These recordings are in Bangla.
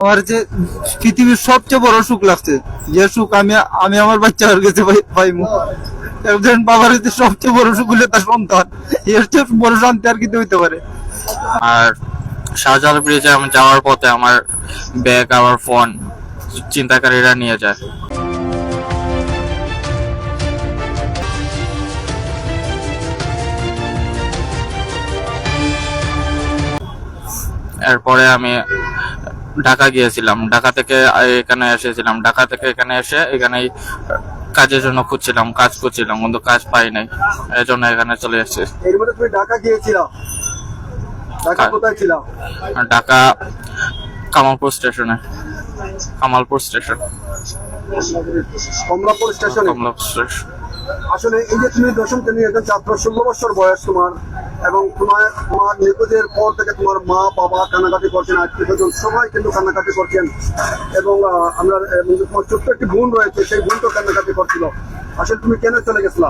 আমার যে পৃথিবীর সবচেয়ে বড় সুখ লাগছে, যে সুখ আমি আমি আমার বাচ্চার কাছে পাইমু। একজন বাবার যে সবচেয়ে বড় সুখ হলে তার সন্তান, এর চেয়ে বড় শান্তি আর কিছু হইতে পারে। আর শাহজালাল ব্রিজে আমি যাওয়ার পথে আমার ব্যাগ, আমার ফোন ছিনতাইকারীরা নিয়ে যায়। এরপরে আমি ঢাকা গিয়েছিলাম, ঢাকা থেকে এখানে এসেছিলাম, ঢাকা থেকে এখানে এসে এখানেই কাজের জন্য খুঁজছিলাম, কাজ করছিলাম, কিন্তু কাজ পাই নাই, এই জন্য এখানে চলে এসেছি। এর মধ্যে তুমি ঢাকা গিয়েছিলা? ঢাকা কোথায় ছিলা? ঢাকা কামালপুর স্টেশনে, কামালপুর স্টেশন, কমলাপুর স্টেশনে। কমলাপুর স্টেশন। আসলে এই যে তুমি দশম শ্রেণীর একজন ছাত্র, 16 বছর বয়স তোমার, এবং তোমার নিখোঁজের পর থেকে তোমার মা বাবা কান্নাকাটি করছেন, আত্মীয়স্বজন সবাই কিন্তু কান্নাকাটি করছেন, এবং আমরা তোমার ছোট্ট একটি বোন রয়েছে, সেই বোন তো কান্নাকাটি করছিল। আসলে তুমি কেন চলে গেছিলা?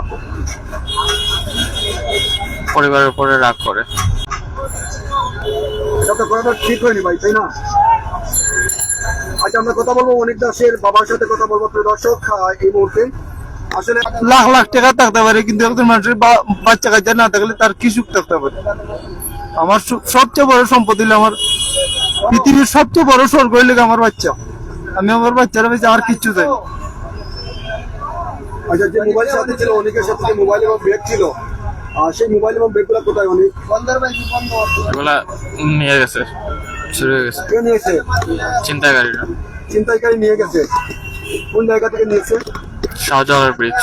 পরিবারের উপরে রাগ করে। এটা তো করাটা ঠিক হয়নি ভাই, তাই না? আচ্ছা, আমরা কথা বলবো অনেক দাসের বাবার সাথে কথা বলবো। প্রিয় দর্শক, এই মুহূর্তে আসলে লাখ লাখ টাকা থাকতে পারে, কিন্তু একজন মানুষের বাচ্চা কাচ্চা না থাকলে তার কি সুখ থাকতে পারে? আমার সবচেয়ে বড় সম্পদ হলো আমার পৃথিবীর সবচেয়ে বড় স্বর্গ হইলে আমার বাচ্চা। আমি আমার বাচ্চারা বেঁচে আর কিচ্ছু চাই না। আচ্ছা, যে মোবাইল সাথে ছিল, অনেকের সাথে যে মোবাইল এবং ব্যাগ ছিল, সেই মোবাইল এবং ব্যাগগুলো কোথায়? অনেক এগুলা নিয়ে গেছে, চুরি হয়ে গেছে। কে নিয়েছে? ছিনতাইকারীরা। ছিনতাইকারী নিয়ে গেছে। কোন জায়গা থেকে নিয়েছে? শাহজালাল ব্রিজ।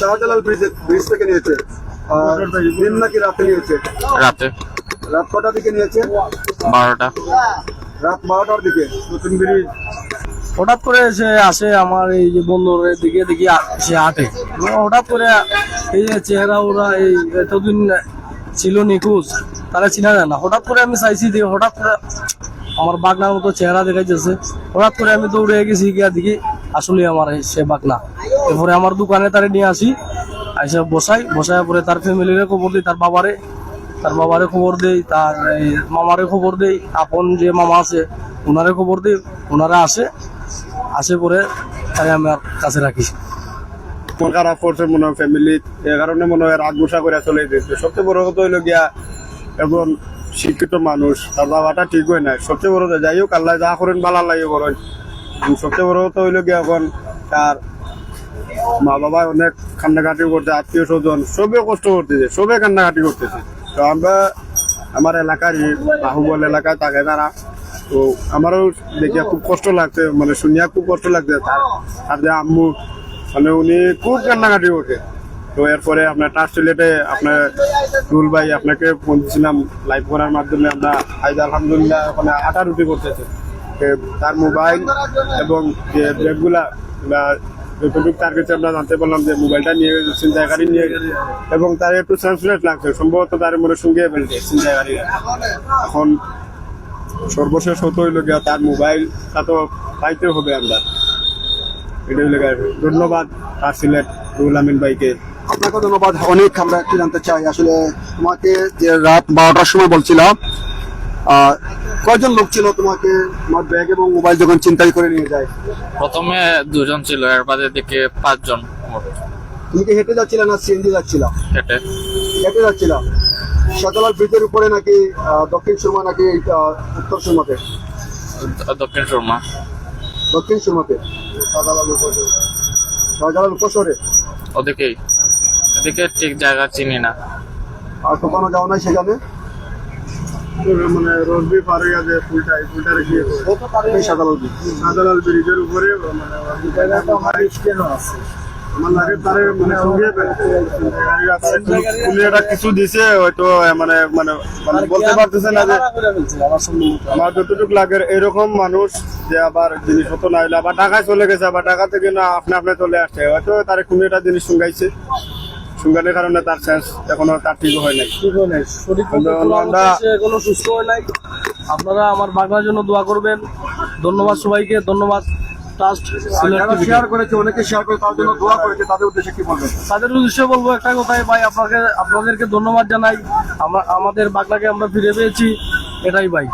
শাহজালাল ব্রিজ থেকে নিয়েছে। দিন নাকি রাতে নিয়েছে? রাতে। রাত কটার দিকে নিয়েছে? 12টা। রাত 12টার দিকে। নতুন ব্রিজ। হঠাৎ করে সে আসে আমার এই যে বন্দরের দিকে দেখি সে হাঁটে, হঠাৎ করে এই যে চেহারা ওরা এই এতদিন ছিল নিখোঁজ, তারা চিনা যায় না। হঠাৎ করে আমি চাইছি দিয়ে হঠাৎ করে আমার বাগনার মতো চেহারা দেখাইতেছে, হঠাৎ করে আমি দৌড়ে গেছি গিয়া দেখি আসলে আমার সে বাগনা। এরপরে আমার দোকানে তারে নিয়ে আসি, এসে বসায় পরে তার ফ্যামিলিরে খবর দিই, তার বাবারে খবর দেই, তার মামারে খবর দেই, আপন যে মামা আছে ওনারে খবর দিই, ওনারা আসে পরে তাই আমার কাছে রাখি। মন খারাপ করছে মনে হয় ফ্যামিলি, এ কারণে মনে হয় রাগ গুসা করে চলে যেতে। সবচেয়ে বড় কথা হইলো গিয়া এখন শিক্ষিত মানুষ, তার বাবাটা ঠিক হয় না। সবচেয়ে বড় যাই হোক, আল্লাহ যা করেন ভালো লাগে করেন। সবচেয়ে বড় কথা হইলো গিয়া এখন তার মা বাবা অনেক কান্নাকাটি করতে, আত্মীয় স্বজন সবে কষ্ট করতেছে, সবে কান্নাকাটি করতেছে। তো আমরা আমার এলাকারই বাহুবল এলাকায় থাকে তারা, তো আমারও দেখিয়া খুব কষ্ট লাগছে, মানে শুনিয়া খুব কষ্ট লাগছে। তার যে আম্মু, মানে উনি খুব কান্নাকাটি ওঠে। তো এরপরে আপনার টাচ সিলেটে আপনার রুল ভাই আপনাকে ফোন দিয়েছিলাম লাইভ করার মাধ্যমে। আমরা আজ আলহামদুলিল্লাহ ওখানে আটা রুটি করতেছে। তার মোবাইল এবং যে ব্যাগগুলা যতটুকু তার কাছে আমরা জানতে পারলাম যে মোবাইলটা নিয়ে গেছে ছিনতাইকারী নিয়ে গেছে, এবং তার একটু সেন্সলেট লাগছে, সম্ভবত তার মনে সঙ্গে ফেলছে ছিনতাইকারীরা। এখন সর্বশেষ হতে হইল গিয়া তার মোবাইলটা তো পাইতে হবে আমরা। এটা হইলে ধন্যবাদ তার সিলেট রুহুল আমিন ভাইকে। আপনাকে ধন্যবাদ। অনেক আমরা একটু জানতে চাই, আসলে তোমাকে যে রাত 12টার সময় বলছিলাম, কয়জন লোক ছিল তোমাকে তোমার ব্যাগ এবং মোবাইল যখন ছিনতাই করে নিয়ে যায়? প্রথমে 2জন ছিল, এর বাদে দিকে 5জন। তুমি কি হেঁটে যাচ্ছিলে না সিএনজি যাচ্ছিলা? হেঁটে। হেঁটে যাচ্ছিলাম। শাহজালাল ব্রিজের উপরে নাকি দক্ষিণ সুরমা নাকি উত্তর সুরমাতে? দক্ষিণ সুরমা। দক্ষিণ সুরমাতে। শাহজালাল উপশহরে। ওদিকেই, এদিকে ঠিক জায়গা চিনি না। আর কখনো যাও নাই সেখানে? মানে রসবি পার হয়ে গেছে ফুলটারে গিয়ে শাহজালাল ব্রিজের উপরে আমার লাগে তারে মানে সঙ্গে একটা কিছু দিছে হয়তো, মানে মানে বলতে পারতেছে না যে আমার যতটুকু লাগে। এরকম মানুষ যে আবার জিনিসপত্র না হইলে আবার ঢাকায় চলে গেছে, আবার ঢাকা থেকে না আপনি চলে আসছে, হয়তো তার কোনো একটা জিনিস শুঙ্গাইছে, শুঙ্গানোর কারণে তার সেন্স এখনো তার ঠিক হয় নাই। এখনো সুস্থ হয় নাই। আপনারা আমার বাগনার জন্য দোয়া করবেন। ধন্যবাদ সবাইকে, ধন্যবাদ। শেয়ার করেছে, অনেকে শেয়ার করে তার জন্য দোয়া করেছে, তাদের উদ্দেশ্যে কি বলবেন? তাদের উদ্দেশ্যে বলবো একটা কথাই, ভাই আপনাদেরকে ধন্যবাদ জানাই। আমাদের বাগনাকে আমরা ফিরে পেয়েছি, এটাই ভাই।